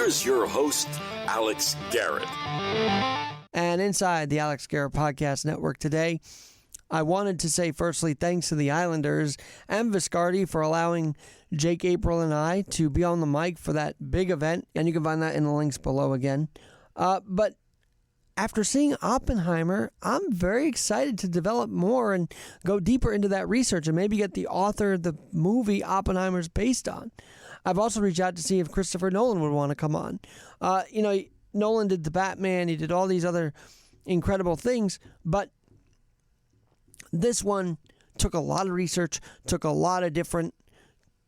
Here's your host, Alex Garrett. And inside the Alex Garrett Podcast Network today, I wanted to say firstly thanks to the Islanders and Viscardi for allowing Jake, April, and I to be on the mic for that big event. And you can find that in the links below again. But after seeing Oppenheimer, I'm very excited to develop more and go deeper into that research and maybe get the author of the movie Oppenheimer's based on. I've also reached out to see if Christopher Nolan would want to come on. Nolan did the Batman, he did all these other incredible things, but this one took a lot of research, took a lot of different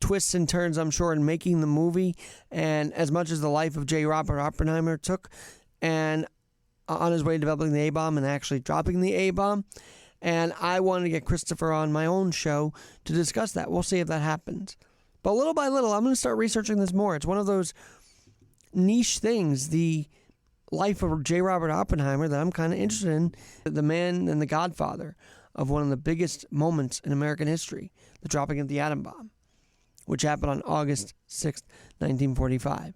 twists and turns, I'm sure, in making the movie, and as much as the life of J. Robert Oppenheimer took, and on his way to developing the A-bomb and actually dropping the A-bomb. And I wanted to get Christopher on my own show to discuss that. We'll see if that happens. But little by little, I'm going to start researching this more. It's one of those niche things, the life of J. Robert Oppenheimer, that I'm kind of interested in. The man and the godfather of one of the biggest moments in American history, the dropping of the atom bomb, which happened on August 6th, 1945.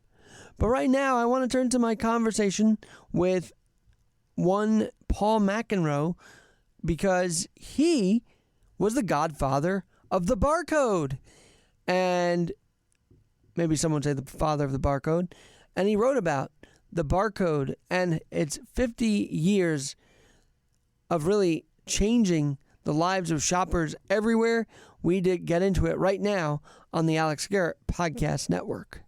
But right now, I want to turn to my conversation with one Paul McEnroe, because he was the godfather of the barcode. And maybe someone would say the father of the barcode. And he wrote about the barcode and its 50 years of really changing the lives of shoppers everywhere. We did get into it right now on the Alex Garrett Podcast Network.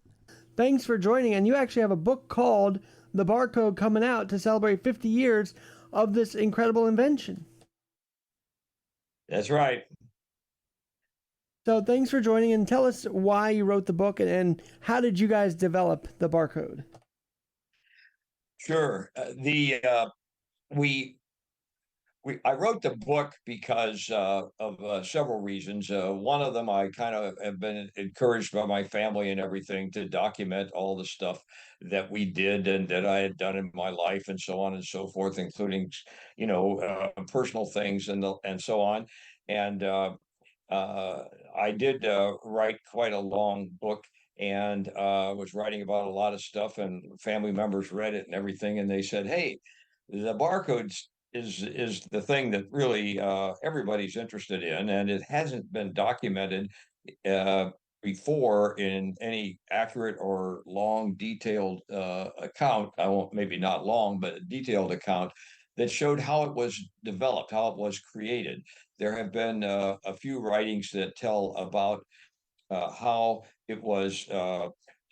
Thanks for joining. And you actually have a book called The Barcode coming out to celebrate 50 years of this incredible invention. That's right. So thanks for joining, and tell us why you wrote the book and how did you guys develop the barcode? Sure. I wrote the book because of several reasons. One of them, I kind of have been encouraged by my family and everything to document all the stuff that we did and that I had done in my life and so on and so forth, including, personal things and so on. And I did write quite a long book, and was writing about a lot of stuff, and family members read it and everything, and they said, "Hey, the barcodes is the thing that really everybody's interested in, and it hasn't been documented before in any accurate or long, detailed account. I won't, maybe not long, but a detailed account that showed how it was developed, how it was created." There have been a few writings that tell about how it was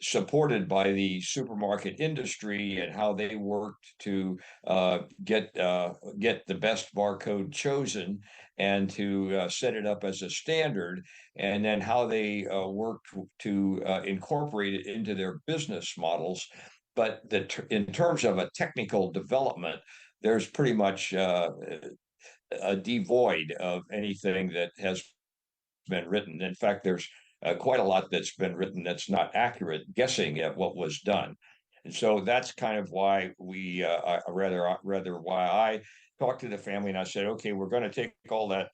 supported by the supermarket industry and how they worked to get the best barcode chosen and to set it up as a standard, and then how they worked to incorporate it into their business models. But in terms of a technical development, there's pretty much devoid of anything that has been written. In fact, there's quite a lot that's been written that's not accurate, guessing at what was done. And so that's kind of why rather why I talked to the family and I said, okay, we're going to take all that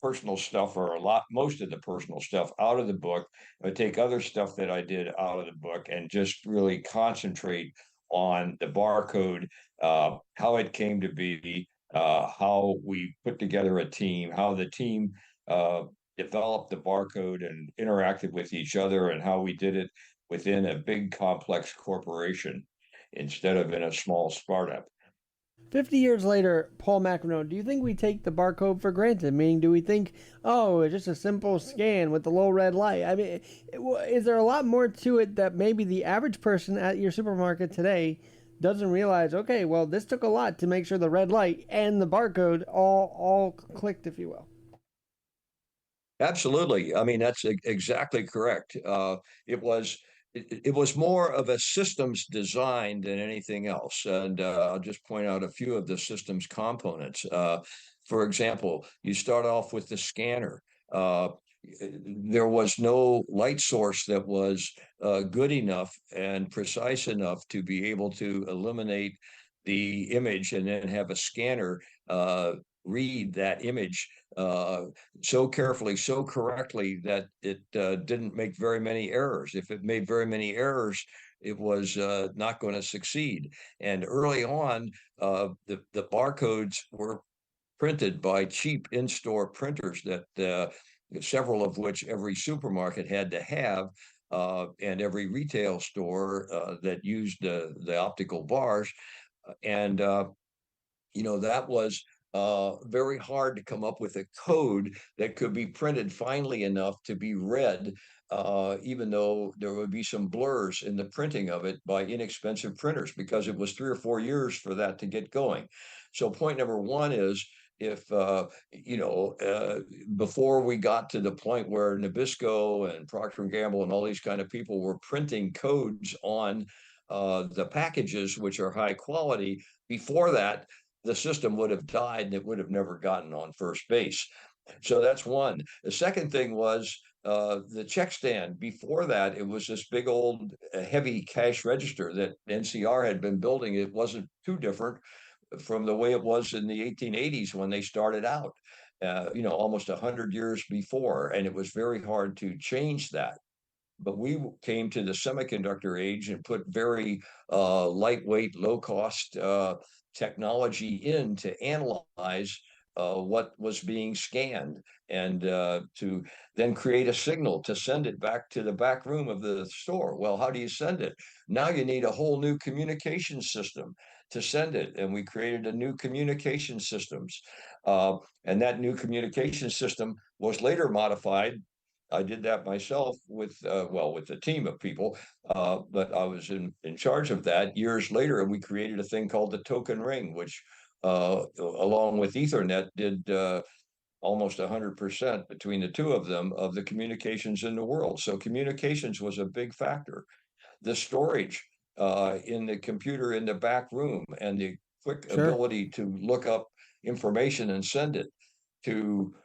personal stuff, or most of the personal stuff, out of the book, take other stuff that I did out of the book, and just really concentrate on the barcode, how it came to be, how we put together a team, how the team developed the barcode and interacted with each other, and how we did it within a big complex corporation instead of in a small startup. 50 years later, Paul McEnroe, do you think we take the barcode for granted? Meaning, do we think, oh, it's just a simple scan with the low red light? I mean, is there a lot more to it that maybe the average person at your supermarket today doesn't realize, okay, well, this took a lot to make sure the red light and the barcode all clicked, if you will? Absolutely. I mean, that's exactly correct. It was more of a systems design than anything else. And I'll just point out a few of the systems components. For example, you start off with the scanner. There was no light source that was good enough and precise enough to be able to eliminate the image and then have a scanner read that image so carefully, so correctly that it didn't make very many errors. If it made very many errors, it was not going to succeed. And early on, the barcodes were printed by cheap in-store printers that several of which every supermarket had to have, and every retail store that used the optical bars. And that was very hard to come up with a code that could be printed finely enough to be read, even though there would be some blurs in the printing of it by inexpensive printers, because it was 3 or 4 years for that to get going. So point number one is, if before we got to the point where Nabisco and Procter and Gamble and all these kind of people were printing codes on the packages, which are high quality, before that, the system would have died and it would have never gotten on first base. So that's one. The second thing was the check stand. Before that, it was this big old heavy cash register that NCR had been building. It wasn't too different from the way it was in the 1880s when they started out, almost 100 years before. And it was very hard to change that. But we came to the semiconductor age and put very lightweight, low cost technology in to analyze what was being scanned, and to then create a signal to send it back to the back room of the store. Well, how do you send it? Now you need a whole new communication system to send it. And we created a new communication systems. And that new communication system was later modified. I did that myself with a team of people, but I was in charge of that years later, and we created a thing called the token ring, which, along with Ethernet, did almost 100% between the two of them of the communications in the world. So communications was a big factor. The storage in the computer in the back room, and the quick Sure. ability to look up information and send it to,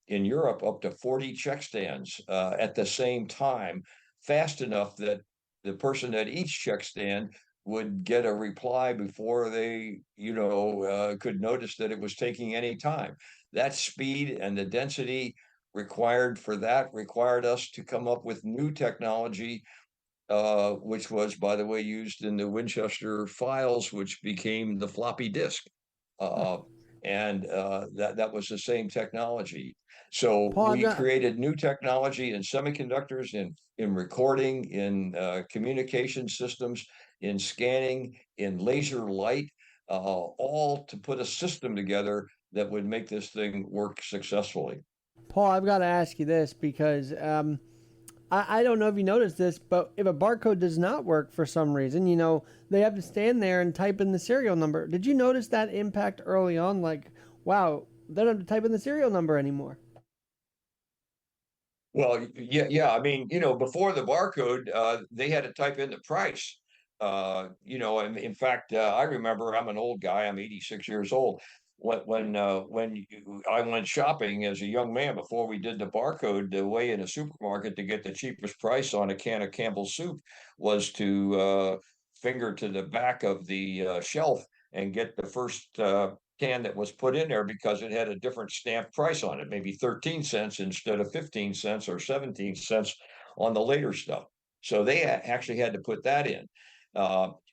in Europe, up to 40 check stands at the same time, fast enough that the person at each check stand would get a reply before they, could notice that it was taking any time. That speed and the density required for that required us to come up with new technology, which was, by the way, used in the Winchester files, which became the floppy disk. Uh, and that was the same technology. So Paul, I've we got created new technology in semiconductors, in recording, in communication systems, in scanning, in laser light, all to put a system together that would make this thing work successfully. Paul, I've got to ask you this because I don't know if you noticed this, but if a barcode does not work for some reason, they have to stand there and type in the serial number. Did you notice that impact early on? Like, wow, they don't have to type in the serial number anymore. Well, yeah. I mean, before the barcode, they had to type in the price. And in fact, I remember, I'm an old guy. I'm 86 years old. When I went shopping as a young man before we did the barcode, the way in a supermarket to get the cheapest price on a can of Campbell's soup was to finger to the back of the shelf and get the first can that was put in there, because it had a different stamp price on it, maybe 13 cents instead of 15 cents or 17 cents on the later stuff. So they actually had to put that in.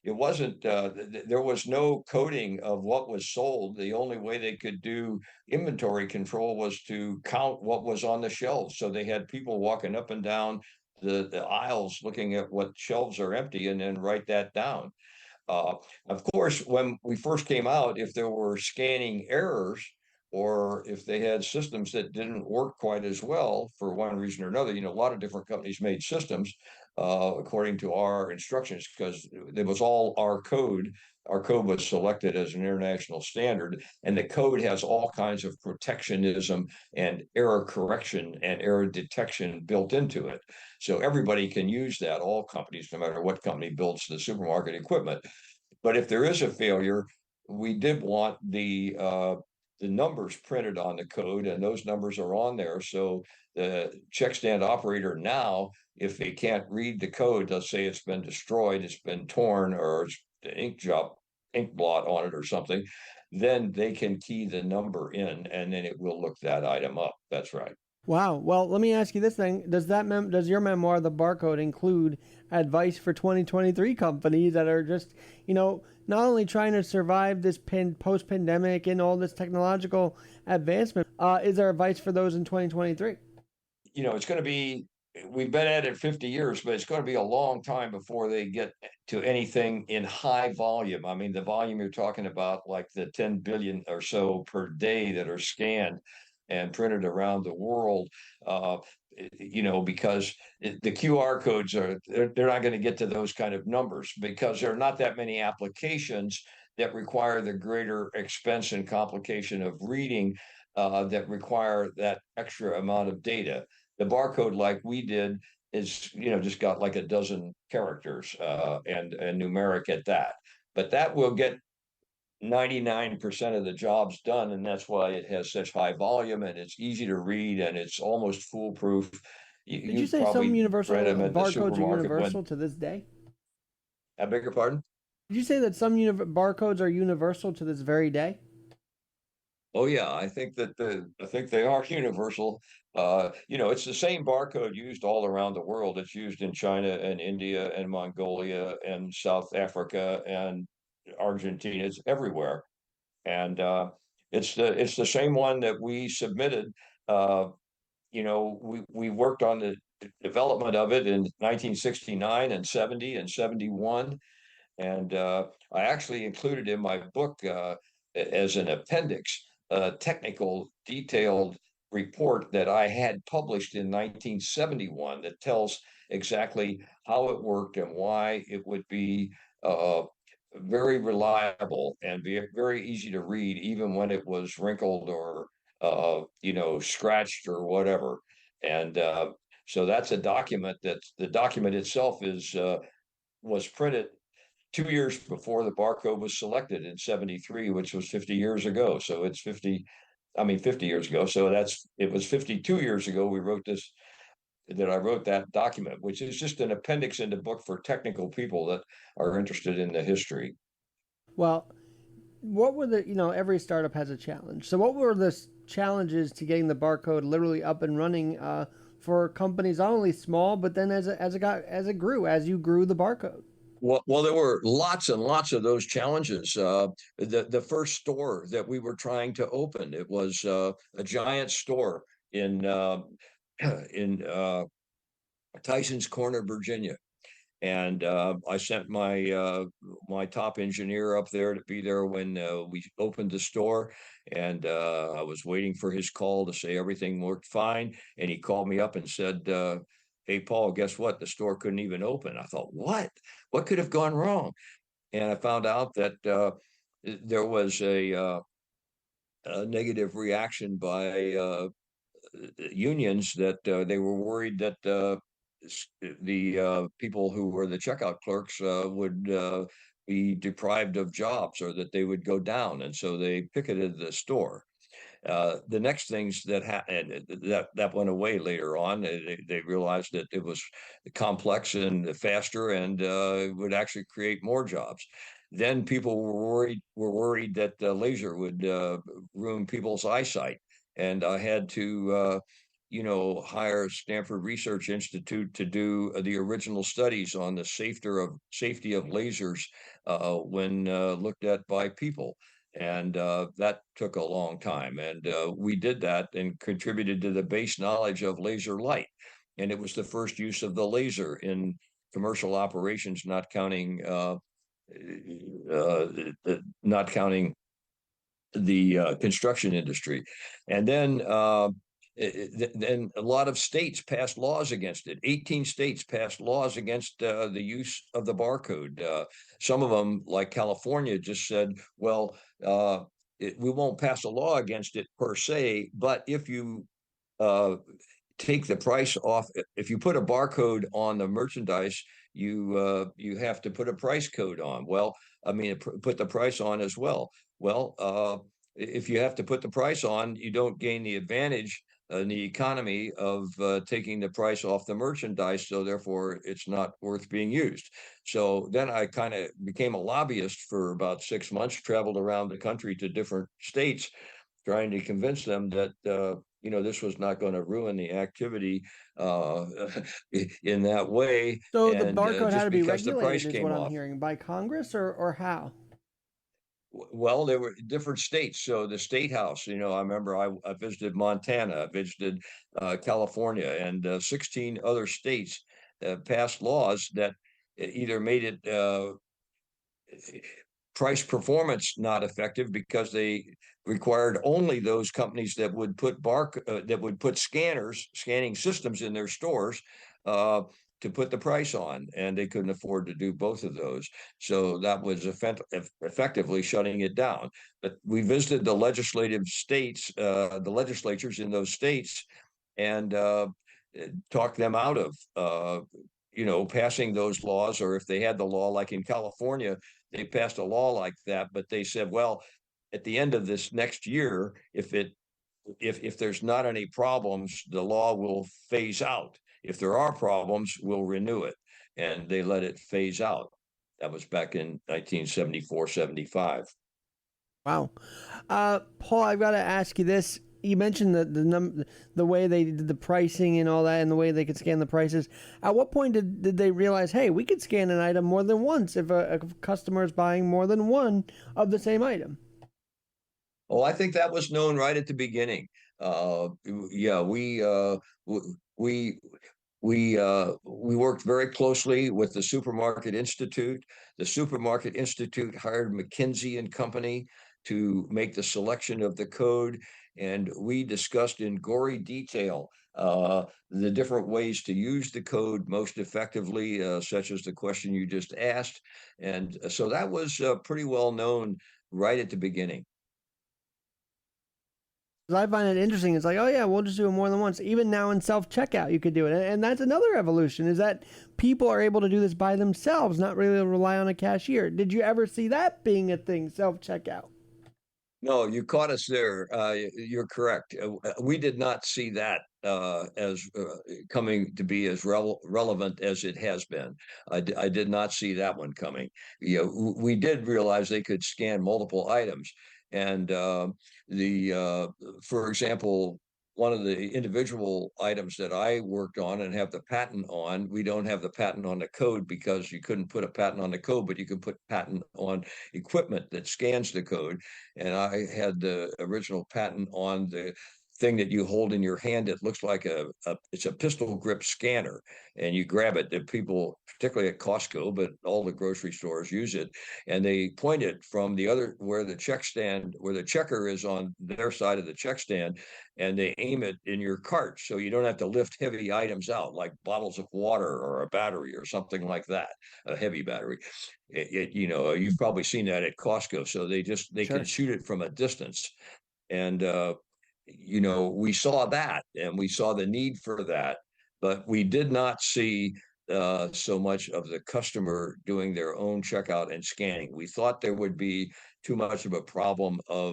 It wasn't, there was no coding of what was sold. The only way they could do inventory control was to count what was on the shelves. So they had people walking up and down the aisles looking at what shelves are empty and then write that down. Uh, of course, when we first came out, if there were scanning errors, or if they had systems that didn't work quite as well for one reason or another, a lot of different companies made systems according to our instructions, because it was all our code. Our code was selected as an international standard, and the code has all kinds of protectionism and error correction and error detection built into it. So everybody can use that, all companies, no matter what company builds the supermarket equipment. But if there is a failure, we did want the numbers printed on the code, and those numbers are on there. So the check stand operator now, if they can't read the code, let's say it's been destroyed, it's been torn, or the ink job ink blot on it or something, then they can key the number in, and then it will look that item up. That's right. Wow. Well, let me ask you this thing: does your memoir, The Barcode, include advice for 2023 companies that are just, not only trying to survive this post-pandemic and all this technological advancement? Is there advice for those in 2023? It's going to be, we've been at it 50 years, but it's going to be a long time before they get to anything in high volume. I mean, the volume you're talking about, like the 10 billion or so per day that are scanned and printed around the world, because the QR codes they're not going to get to those kind of numbers because there are not that many applications that require the greater expense and complication of reading that require that extra amount of data. The barcode, like we did, is just got like a dozen characters and numeric at that. But that will get 99% of the jobs done, and that's why it has such high volume and it's easy to read and it's almost foolproof. Did you You say some probably universal read them at the barcodes are supermarket universal to this day? I beg your pardon? Did you say that some barcodes are universal to this very day? Oh yeah, I think they are universal. It's the same barcode used all around the world. It's used in China and India and Mongolia and South Africa and Argentina. It's everywhere. And it's the same one that we submitted. Uh, we worked on the development of it in 1969 and 70 and 71. And I actually included in my book as an appendix a technical, detailed report that I had published in 1971 that tells exactly how it worked and why it would be very reliable and be very easy to read, even when it was wrinkled or scratched or whatever. And so that's a document that the document itself is was printed 2 years before the barcode was selected in 73, which was 50 years ago. So it's 50 years ago. So it was 52 years ago that I wrote that document, which is just an appendix in the book for technical people that are interested in the history. Well, what were every startup has a challenge. So what were the challenges to getting the barcode literally up and running for companies not only small, but then as you grew the barcode? Well, there were lots and lots of those challenges. The first store that we were trying to open, it was a giant store in in Tyson's Corner, Virginia, and I sent my top engineer up there to be there when we opened the store, and I was waiting for his call to say everything worked fine, and he called me up and said, "Hey, Paul, guess what? The store couldn't even open." I thought, what? What could have gone wrong? And I found out that there was a negative reaction by unions that they were worried that the people who were the checkout clerks would be deprived of jobs or that they would go down, and so they picketed the store. The next things that happened that went away later on. They realized that it was complex and faster, and would actually create more jobs. Then people were worried that laser would ruin people's eyesight, and I had to hire Stanford Research Institute to do the original studies on the safety of lasers when looked at by people. And that took a long time. And we did that and contributed to the base knowledge of laser light. And it was the first use of the laser in commercial operations, not counting the construction industry. And then a lot of states passed laws against it. 18 states passed laws against the use of the barcode. Some of them, like California, just said, well, we won't pass a law against it per se, but if you take the price off, if you put a barcode on the merchandise, you have to put a price code on. Well, I mean, put the price on as well. Well, if you have to put the price on, you don't gain the advantage in the economy of taking the price off the merchandise, so therefore it's not worth being used. So then I kind of became a lobbyist for about 6 months, traveled around the country to different states, trying to convince them that this was not going to ruin the activity uh, in that way, So the and barcode had just to be because the price regulated, is came what I'm off. hearing, by Congress or how? Well, there were different states. So the state house, I remember I visited Montana, I visited California, and 16 other states passed laws that either made it price performance not effective because they required only those companies that would put scanning systems in their stores uh, to put the price on, and they couldn't afford to do both of those. So that was effectively shutting it down. But we visited the legislatures in those states, and talked them out of passing those laws, or if they had the law, like in California, they passed a law like that, but they said, well, at the end of this next year, if there's not any problems, the law will phase out. If there are problems, we'll renew it. And they let it phase out. That was back in 1974, 75. Wow. Paul, I've got to ask you this. You mentioned the way they did the pricing and all that, and the way they could scan the prices. At what point did they realize, hey, we could scan an item more than once if a customer is buying more than one of the same item? Oh, I think that was known right at the beginning. Yeah, we we worked very closely with the Supermarket Institute. The Supermarket Institute hired McKinsey and Company to make the selection of the code, and we discussed in gory detail the different ways to use the code most effectively, such as the question you just asked. And so that was pretty well known right at the beginning. I find it interesting. It's like, oh yeah, we'll just do it more than once. Even now in self checkout, you could do it, and that's another evolution. Is that people are able to do this by themselves, not really rely on a cashier. Did you ever see that being a thing, self checkout? No, you caught us there. You're correct. We did not see that as coming to be as relevant as it has been. I did not see that one coming. We did realize they could scan multiple items, and for example, one of the individual items that I worked on and have the patent on, we don't have the patent on the code because you couldn't put a patent on the code, but you can put patent on equipment that scans the code. And I had the original patent on the thing that you hold in your hand. It looks like it's a pistol grip scanner, and you grab it. The people, particularly at Costco, but all the grocery stores use it, and they point it from the other where the checker is on their side of the check stand, and they aim it in your cart, so you don't have to lift heavy items out like bottles of water or a battery or something like that, a heavy battery. You've probably seen that at Costco. So they can Sure. shoot it from a distance, and we saw that, and we saw the need for that, but we did not see so much of the customer doing their own checkout and scanning. We thought there would be too much of a problem uh,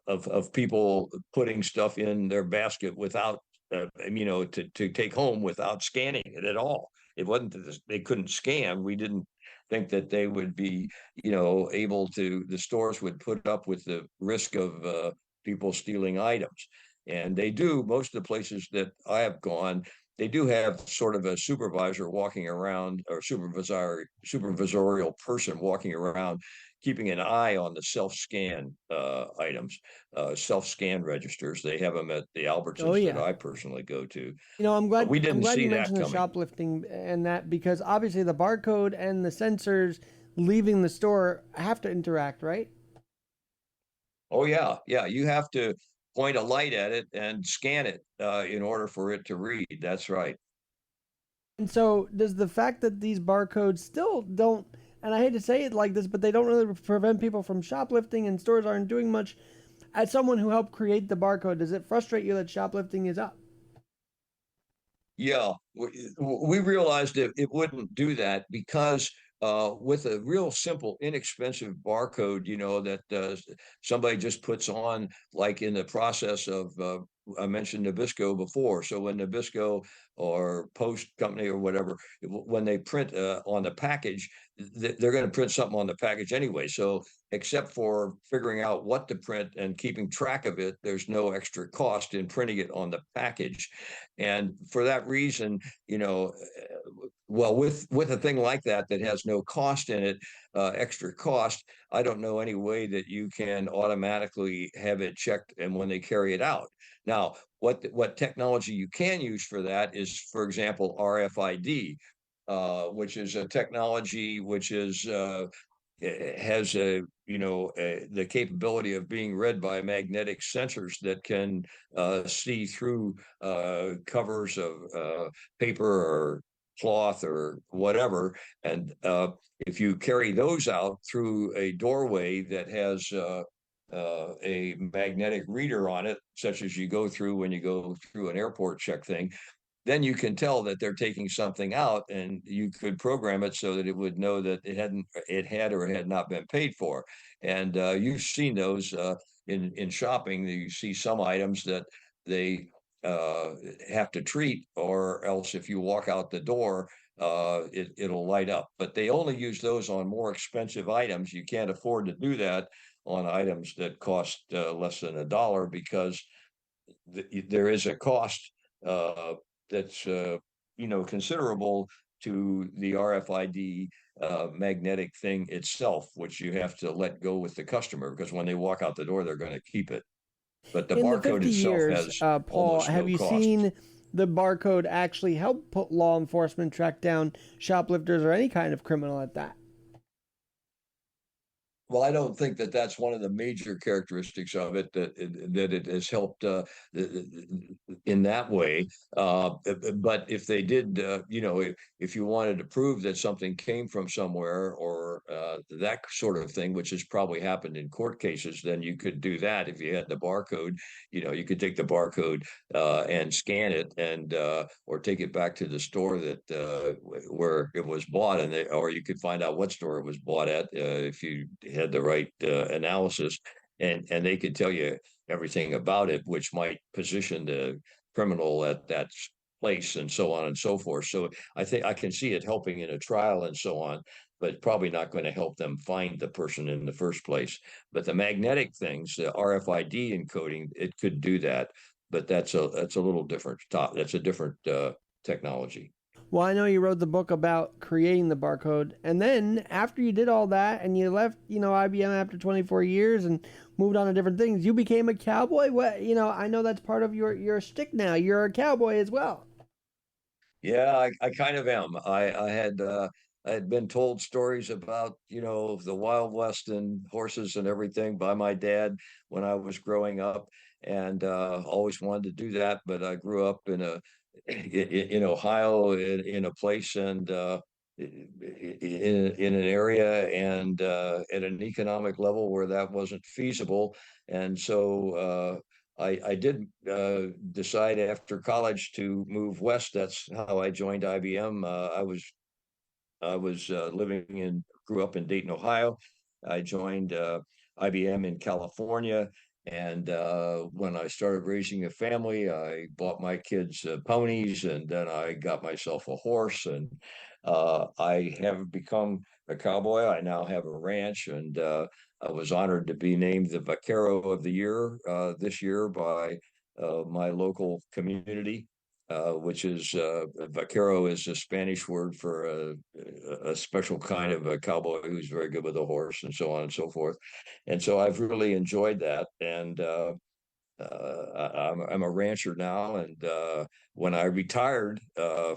of people putting stuff in their basket without to take home without scanning it at all. It wasn't that they couldn't scan. We didn't think that they would be able to, the stores would put up with the risk of people stealing items. And they do. Most of the places that I have gone, they do have sort of a supervisor walking around, or supervisorial person walking around, keeping an eye on the self-scan items, self-scan registers. They have them at the Oh Albertsons that yeah. I personally go to. I'm But glad we I'm didn't glad see you that mentioned the coming. shoplifting and that, because obviously the barcode and the sensors leaving the store have to interact, right? Oh yeah, yeah. You have to point a light at it and scan it in order for it to read. That's right. And so, does the fact that these barcodes still don't, and I hate to say it like this, but they don't really prevent people from shoplifting and stores aren't doing much, as someone who helped create the barcode, does it frustrate you that shoplifting is up? Yeah, we realized it wouldn't do that because with a real simple, inexpensive barcode, that somebody just puts on, like in the process of, I mentioned Nabisco before. So when Nabisco or Post Company or whatever, when they print on the package, they're going to print something on the package anyway. So except for figuring out what to print and keeping track of it, there's no extra cost in printing it on the package. And for that reason, well, with a thing like that has no cost in it, extra cost, I don't know any way that you can automatically have it checked and when they carry it out. Now, what technology you can use for that is, for example, RFID, which is a technology which is has the capability of being read by magnetic sensors that can see through covers of paper or cloth or whatever. And if you carry those out through a doorway that has a magnetic reader on it, such as you go through when you go through an airport check thing, then you can tell that they're taking something out, and you could program it so that it would know that it had or had not been paid for. And you've seen those in shopping. You see some items that they have to treat, or else if you walk out the door, it'll light up. But they only use those on more expensive items. You can't afford to do that on items that cost less than $1, because there is a cost that's considerable to the RFID magnetic thing itself, which you have to let go with the customer, because when they walk out the door, they're going to keep it. But the In the barcode 50 itself years, has Paul, almost have no you cost. seen the barcode actually help put law enforcement track down shoplifters or any kind of criminal at that? Well, I don't think that that's one of the major characteristics of it, that it has helped in that way. But if they did, if you wanted to prove that something came from somewhere, or that sort of thing, which has probably happened in court cases, then you could do that if you had the barcode. You could take the barcode and scan it, and or take it back to the store that where it was bought, or you could find out what store it was bought at if you had the right analysis, and they could tell you everything about it, which might position the criminal at that place, and so on and so forth. So I think I can see it helping in a trial and so on, but probably not going to help them find the person in the first place. But the magnetic things, the RFID encoding, it could do that, but that's a little different. That's a different technology. Well, I know you wrote the book about creating the barcode, and then after you did all that and you left, IBM after 24 years and moved on to different things, you became a cowboy. What, I know that's part of your shtick now. You're a cowboy as well. Yeah, I kind of am. I had been told stories about, the Wild West and horses and everything by my dad when I was growing up, and always wanted to do that. But I grew up in Ohio, in a place, and in an area, and at an economic level where that wasn't feasible. And so I did decide after college to move west. That's how I joined IBM. I was grew up in Dayton, Ohio. I joined IBM in California, and when I started raising a family, I bought my kids ponies, and then I got myself a horse, and I have become a cowboy. I now have a ranch, and I was honored to be named the Vaquero of the Year this year by my local community, which is vaquero is a Spanish word for a special kind of a cowboy who's very good with a horse, and so on and so forth. And so I've really enjoyed that. And I'm a rancher now. And when I retired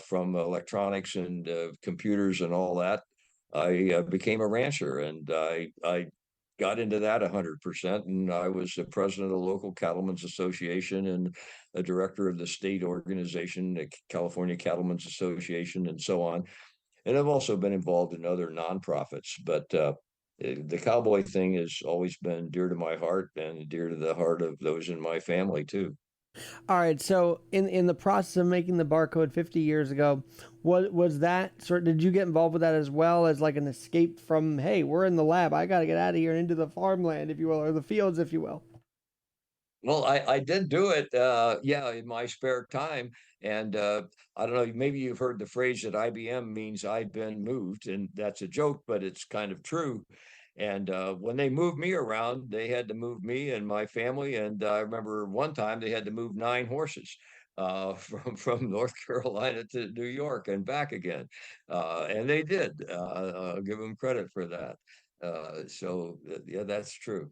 from electronics and computers and all that, I became a rancher, and I got into that 100%. And I was the president of the local cattlemen's association and a director of the state organization, the California Cattlemen's Association, and so on. And I've also been involved in other nonprofits, but the cowboy thing has always been dear to my heart, and dear to the heart of those in my family too. All right. So in the process of making the barcode 50 years ago, what was that sort? Did you get involved with that as well as like an escape from, hey, we're in the lab, I got to get out of here and into the farmland, if you will, or the fields, if you will? Well, I did do it, yeah, in my spare time. And I don't know, maybe you've heard the phrase that IBM means I've been moved, and that's a joke, but it's kind of true. And when they moved me around, they had to move me and my family. And I remember one time they had to move 9 horses from North Carolina to New York and back again. And they did. I'll give them credit for that. Yeah, that's true.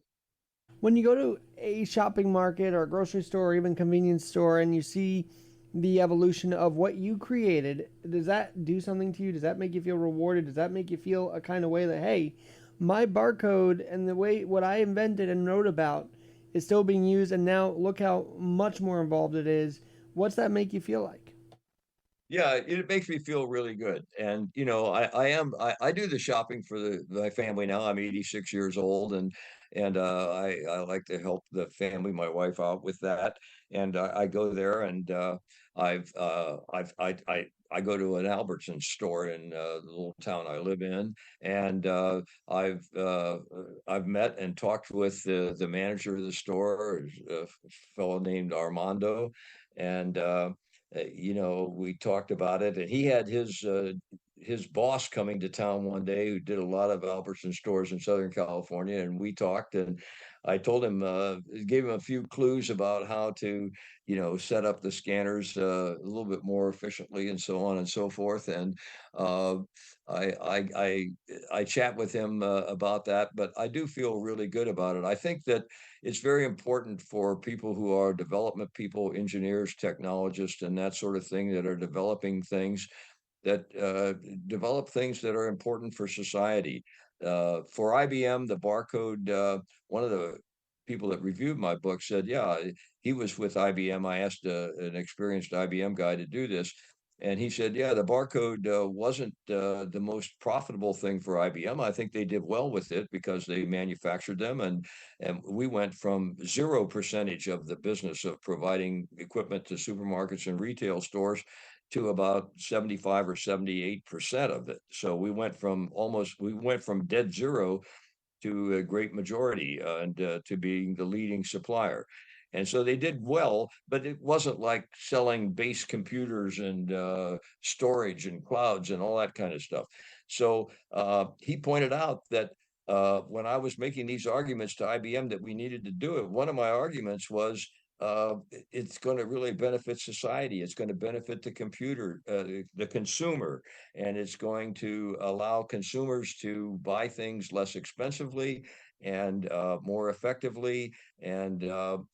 When you go to a shopping market or a grocery store or even convenience store and you see the evolution of what you created, does that do something to you? Does that make you feel rewarded? Does that make you feel a kind of way that, hey, my barcode and the way what I invented and wrote about is still being used, and now look how much more involved it is? What's that make you feel like? Yeah, it makes me feel really good. And I do the shopping for my family now. I'm 86 years old, and I like to help the family, my wife, out with that. And I go there, and I go to an Albertsons store in the little town I live in, and I've met and talked with the manager of the store, a fellow named Armando, and we talked about it, and he had his boss coming to town one day who did a lot of Albertson stores in Southern California, and we talked, and I told him, gave him a few clues about how to, set up the scanners a little bit more efficiently, and so on and so forth. And uh, I chat with him about that, but I do feel really good about it. I think that it's very important for people who are development people, engineers, technologists, and that sort of thing, that are developing things, that develop things that are important for society. For IBM, the barcode, one of the people that reviewed my book said, yeah, he was with IBM. I asked an experienced IBM guy to do this. And he said, yeah, the barcode wasn't the most profitable thing for IBM. I think they did well with it because they manufactured them. And we went from 0% of the business of providing equipment to supermarkets and retail stores to about 75 or 78% of it. So we went from dead zero to a great majority, and to being the leading supplier. And so they did well, but it wasn't like selling base computers and storage and clouds and all that kind of stuff. So he pointed out that when I was making these arguments to IBM that we needed to do it, one of my arguments was, it's going to really benefit society. It's going to benefit the consumer, and it's going to allow consumers to buy things less expensively and more effectively, and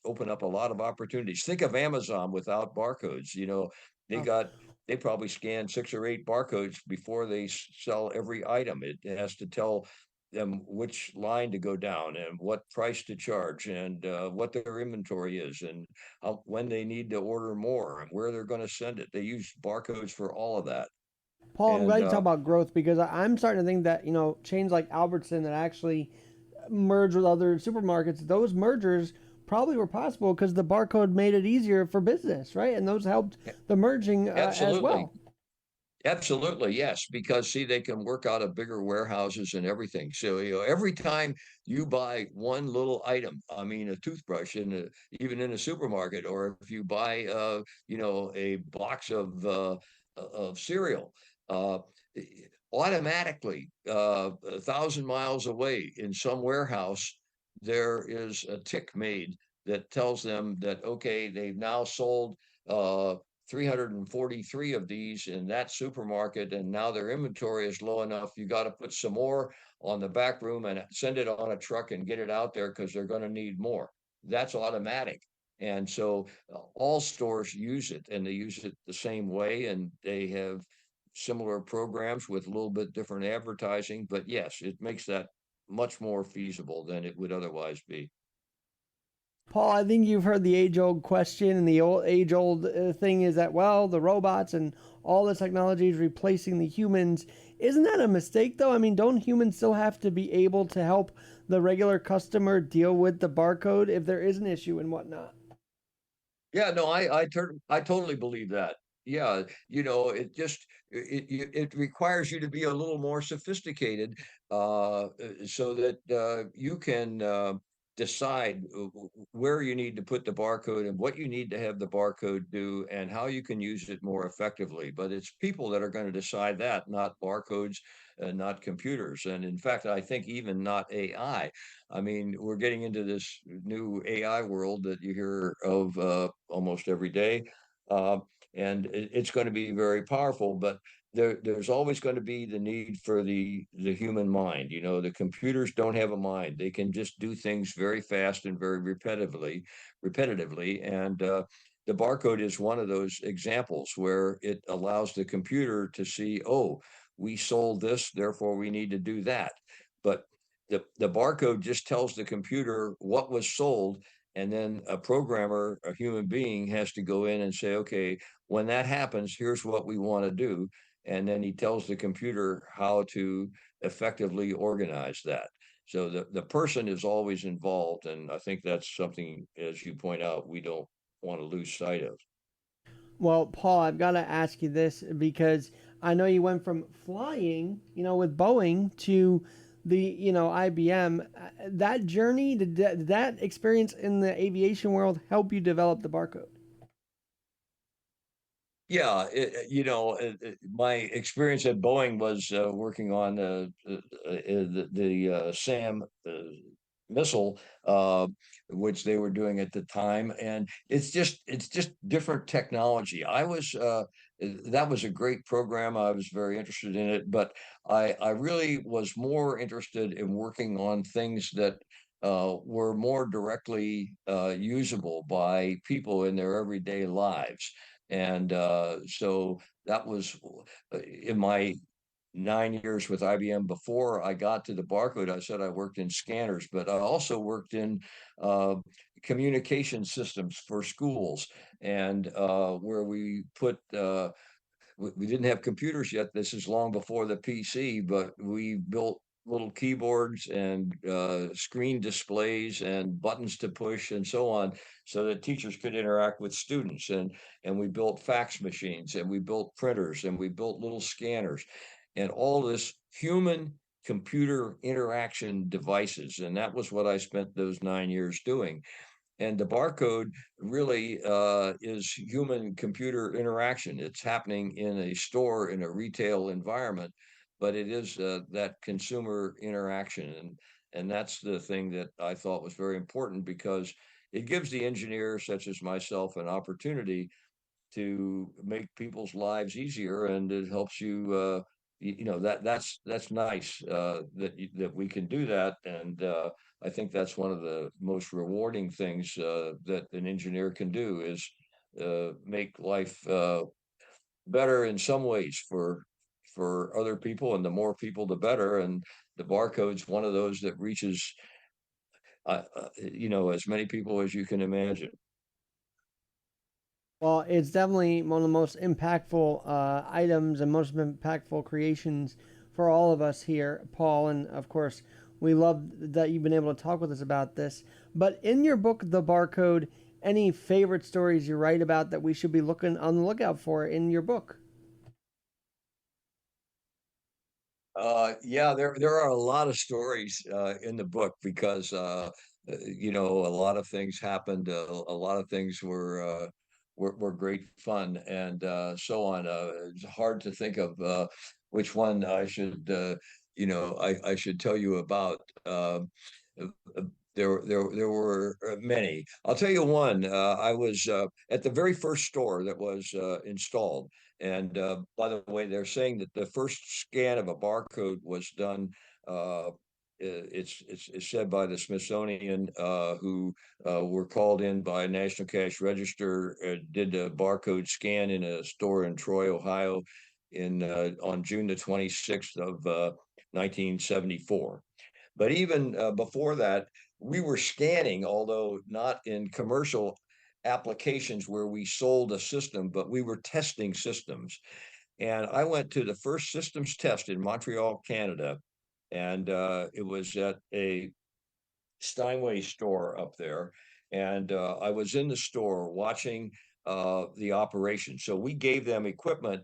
open up a lot of opportunities. Think of Amazon without barcodes. They Oh, got they probably scan 6 or 8 barcodes before they sell every item. It has to tell them which line to go down and what price to charge, and what their inventory is, and when they need to order more and where they're going to send it. They use barcodes for all of that. Paul, I'm glad And you talk about growth because I'm starting to think that, chains like Albertson that actually merge with other supermarkets, those mergers probably were possible because the barcode made it easier for business, right? And those helped the merging as absolutely. well. Absolutely, yes, because see, they can work out of bigger warehouses and everything. So, every time you buy one little item, I mean, a toothbrush even in a supermarket, or if you buy, a box of cereal, uh, automatically, 1,000 miles away in some warehouse, there is a tick made that tells them that, okay, they've now sold, 343 of these in that supermarket, and now their inventory is low enough. You got to put some more on the back room and send it on a truck and get it out there because they're going to need more. That's automatic. And so all stores use it, and they use it the same way, and they have similar programs with a little bit different advertising. But yes, it makes that much more feasible than it would otherwise be. Paul, I think you've heard the age-old question, and the old age-old thing is that, well, the robots and all the technology is replacing the humans. Isn't that a mistake, though? I mean, don't humans still have to be able to help the regular customer deal with the barcode if there is an issue and whatnot? Yeah, no, I totally believe that. Yeah, it requires you to be a little more sophisticated, so that you can decide where you need to put the barcode and what you need to have the barcode do and how you can use it more effectively. But it's people that are going to decide that, not barcodes, not computers. And in fact, I think even not AI. I mean, we're getting into this new AI world that you hear of almost every day, uh, and it's going to be very powerful. But there's always going to be the need for the human mind. You know, the computers don't have a mind; they can just do things very fast and very repetitively. And the barcode is one of those examples where it allows the computer to see, oh, we sold this, therefore we need to do that. But the barcode just tells the computer what was sold, and then a programmer, a human being, has to go in and say, okay, when that happens, here's what we want to do. And then he tells the computer how to effectively organize that. So the person is always involved. And I think that's something, as you point out, we don't want to lose sight of. Well, Paul, I've got to ask you this because I know you went from flying, with Boeing to the, IBM. That journey, did that experience in the aviation world help you develop the barcode? Yeah, my experience at Boeing was working on the SAM missile, which they were doing at the time, and it's just different technology. That was a great program. I was very interested in it, but I really was more interested in working on things that were more directly usable by people in their everyday lives. And so that was in my 9 years with IBM. Before I got to the barcode, I said I worked in scanners, but I also worked in uh, communication systems for schools, and where we put we didn't have computers yet. This is long before the PC, but we built little keyboards and screen displays and buttons to push and so on, so that teachers could interact with students. And we built fax machines, and we built printers, and we built little scanners, and all this human computer interaction devices. And that was what I spent those 9 years doing. And the barcode really is human computer interaction. It's happening in a store, in a retail environment, but it is that consumer interaction. And that's the thing that I thought was very important, because it gives the engineer, such as myself, an opportunity to make people's lives easier, and it helps you. That's nice that we can do that. And I think that's one of the most rewarding things that an engineer can do, is make life better in some ways for other people, and the more people, the better. And the barcode's one of those that reaches as many people as you can imagine. Well, it's definitely one of the most impactful items and most impactful creations for all of us here, Paul. And of course, we love that you've been able to talk with us about this. But in your book, The Barcode, any favorite stories you write about that we should be looking on the lookout for in your book? Yeah, there are a lot of stories in the book, because a lot of things happened. A lot of things were great fun, and so on. It's hard to think of which one I should I should tell you about. Uh, there were many. I'll tell you one. I was at the very first store that was installed. And by the way, they're saying that the first scan of a barcode was done. It's said by the Smithsonian, who were called in by National Cash Register, did a barcode scan in a store in Troy, Ohio, in on June the 26th of 1974. But even before that, we were scanning, although not in commercial applications where we sold a system, but we were testing systems. And I went to the first systems test in Montreal, Canada, and it was at a Steinway store up there. and I was in the store watching the operation. So we gave them equipment.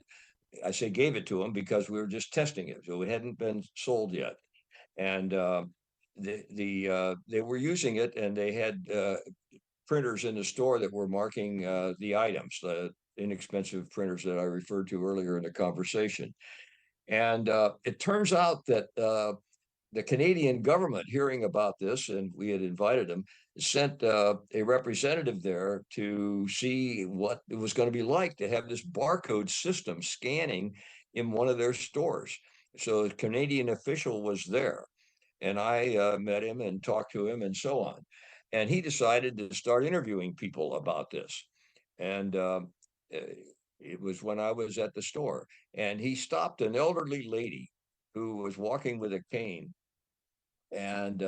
I say gave it to them because we were just testing it, so it hadn't been sold yet. And they were using it, and they had printers in the store that were marking the items, the inexpensive printers that I referred to earlier in the conversation. And it turns out that the Canadian government, hearing about this, and we had invited them, sent a representative there to see what it was going to be like to have this barcode system scanning in one of their stores. So the Canadian official was there, and I met him and talked to him and so on. And he decided to start interviewing people about this. And it was when I was at the store, and he stopped an elderly lady who was walking with a cane, and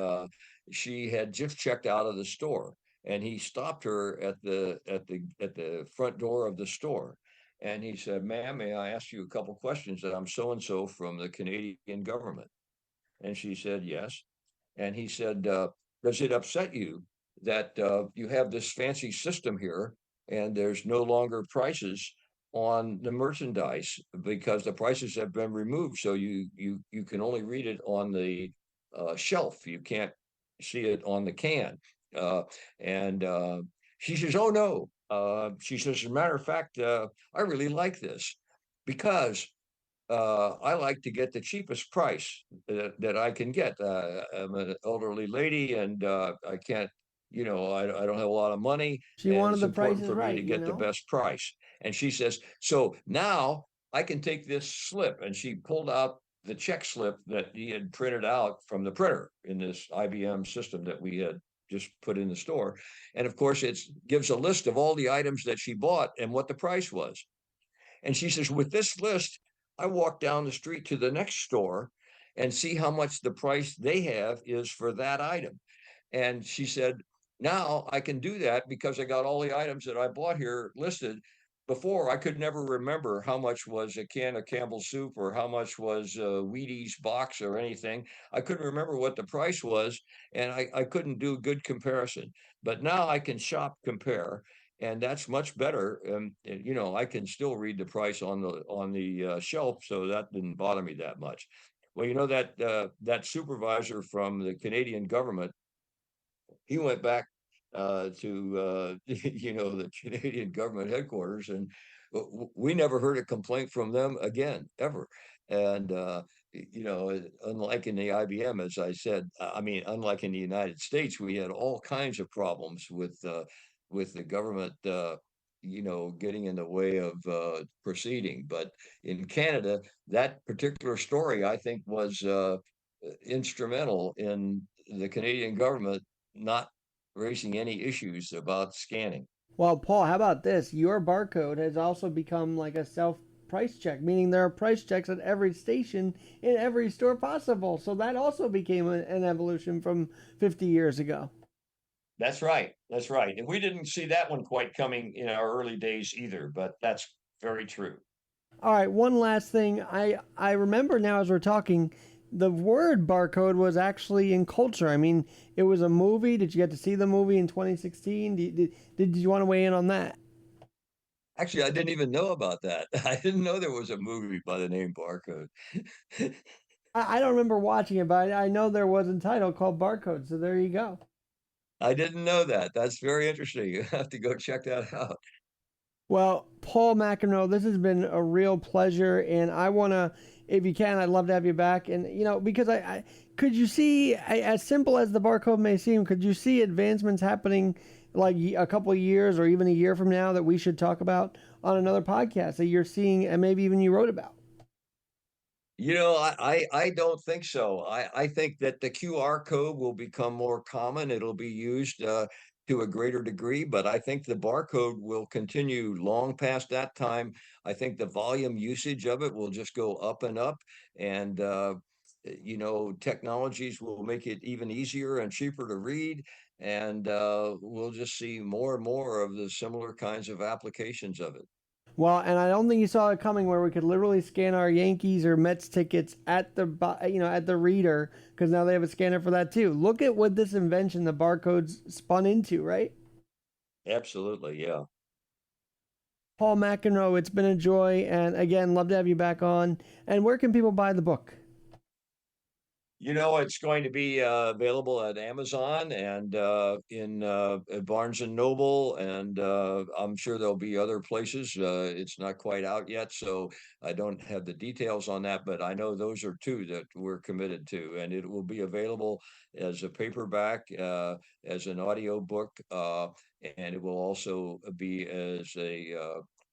she had just checked out of the store, and he stopped her at the front door of the store, and he said, "Ma'am, may I ask you a couple questions? That I'm so and so from the Canadian government." And she said, "Yes." And he said, "Does it upset you that you have this fancy system here and there's no longer prices on the merchandise because the prices have been removed? So you can only read it on the shelf. You can't see it on the can." Uh, and she says, "Oh no." She says, "As a matter of fact, I really like this because I like to get the cheapest price that I can get. I'm an elderly lady, and I can't, I don't have a lot of money, She and wanted it's the important prices for me right, to you get the know? best price." And she says, "So now I can take this slip," and she pulled out the check slip that he had printed out from the printer in this IBM system that we had just put in the store. And of course, it gives a list of all the items that she bought and what the price was. And she says, "With this list, I walk down the street to the next store and see how much the price they have is for that item." And she said, "Now I can do that because I got all the items that I bought here listed. Before, I could never remember how much was a can of Campbell's soup or how much was a Wheaties box or anything. I couldn't remember what the price was, and I couldn't do a good comparison. But now I can shop compare, and that's much better. I can still read the price on the shelf, so that didn't bother me that much." Well, that supervisor from the Canadian government, he went back to the Canadian government headquarters, and we never heard a complaint from them again ever. And unlike in the IBM, as I said, I mean, unlike in the United States, we had all kinds of problems with the government. Getting in the way of proceeding. But in Canada, that particular story, I think, was instrumental in the Canadian government not raising any issues about scanning. Well, Paul, how about this? Your barcode has also become like a self price check, meaning there are price checks at every station in every store possible. So that also became an evolution from 50 years ago. That's right. That's right. And we didn't see that one quite coming in our early days either, but that's very true. All right, one last thing. I remember now as we're talking, the word barcode was actually in culture. I mean, it was a movie. Did you get to see the movie in 2016? Did you want to weigh in on that? Actually, I didn't even know about that. I didn't know there was a movie by the name Barcode. I don't remember watching it, but I know there was a title called Barcode. So there you go. I didn't know that. That's very interesting. You have to go check that out. Well, Paul McEnroe, this has been a real pleasure, and I want to, if you can, I'd love to have you back. And because I could you see, as simple as the barcode may seem, could you see advancements happening like a couple of years or even a year from now that we should talk about on another podcast that you're seeing and maybe even you wrote about? I don't think so. I think that the QR code will become more common. It'll be used to a greater degree, but I think the barcode will continue long past that time. I think the volume usage of it will just go up and up, and technologies will make it even easier and cheaper to read, and we'll just see more and more of the similar kinds of applications of it. Well, and I don't think you saw it coming where we could literally scan our Yankees or Mets tickets at at the reader because now they have a scanner for that too. Look at what this invention, the barcodes, spun into, right? Absolutely, yeah. Paul McEnroe, it's been a joy, and again, love to have you back on. And where can people buy the book? It's going to be available at Amazon and in at Barnes and Noble, and I'm sure there'll be other places. It's not quite out yet, so I don't have the details on that, but I know those are two that we're committed to, and it will be available as a paperback, as an audio book, and it will also be as a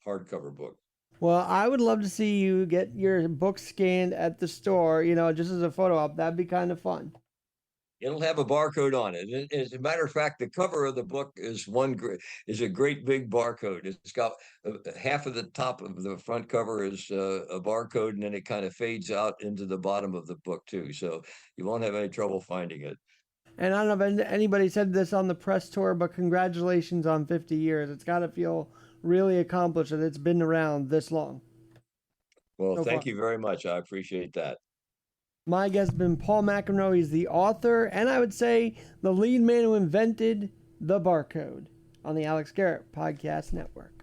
hardcover book. Well, I would love to see you get your book scanned at the store, just as a photo op. That'd be kind of fun. It'll have a barcode on it. As a matter of fact, the cover of the book is a great big barcode. It's got half of the top of the front cover is a barcode, and then it kind of fades out into the bottom of the book too. So you won't have any trouble finding it. And I don't know if anybody said this on the press tour, but congratulations on 50 years. It's got to feel really accomplished that it's been around this long. Well, So far. thank you very much. I appreciate that. My guest has been Paul McEnroe. He's the author, and I would say the lead man who invented the barcode on the Alex Garrett Podcast Network.